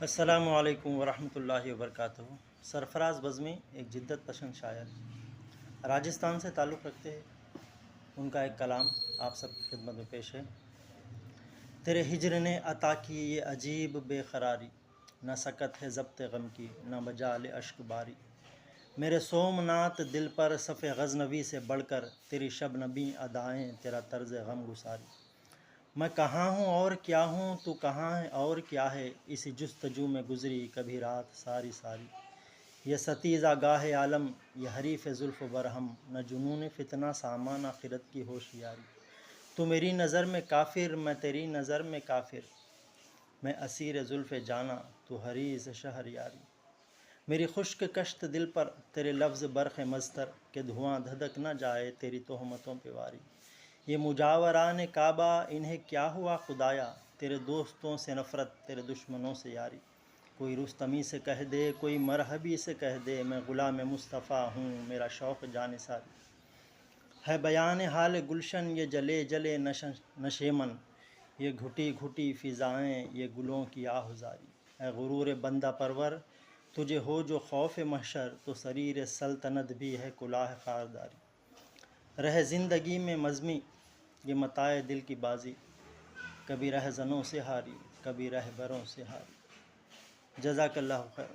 السلام علیکم ورحمۃ اللہ وبرکاتہ۔ سرفراز بزمی ایک جدت پسند شاعر راجستھان سے تعلق رکھتے ہیں۔ ان کا ایک کلام آپ سب کی خدمت میں پیش ہے۔ تیرے ہجر نے عطا کی یہ عجیب بے قراری، نہ سکت ہے ضبط غم کی نہ مجال اشک باری۔ میرے سومنات دل پر صف غزنوی سے بڑھ کر، تیری شب نبی ادائیں تیرا طرز غم گساری۔ میں کہاں ہوں اور کیا ہوں، تو کہاں ہے اور کیا ہے، اسی جستجو میں گزری کبھی رات ساری ساری۔ یہ ستیزہ گاہ عالم، یہ حریف زلف و برہم، نہ جنون فتنہ سامان آخرت کی ہوشیاری۔ تو میری نظر میں کافر، میں تیری نظر میں کافر، میں اسیر زلف جانا تو حریص شہر یاری۔ میری خشک کشت دل پر تیرے لفظ برق مضطر، کہ دھواں دھدک نہ جائے تیری تہمتوں پہ واری۔ یہ مجاوران کعبہ انہیں کیا ہوا خدایا، تیرے دوستوں سے نفرت تیرے دشمنوں سے یاری۔ کوئی رستمی سے کہہ دے کوئی مرحبی سے کہہ دے، میں غلام مصطفیٰ ہوں میرا شوق جانثاری۔ ہے بیان حال گلشن یہ جلے جلے نشیمن، یہ گھٹی گھٹی فضائیں یہ گلوں کی آہوزاری۔ اے غرور بندہ پرور تجھے ہو جو خوف محشر، تو سریر سلطنت بھی ہے کلاه خارداری۔ رہ زندگی میں مزمی یہ متاع دل کی بازی، کبھی رہزنوں سے ہاری کبھی رہبروں سے ہاری۔ جزاک اللہ خیر۔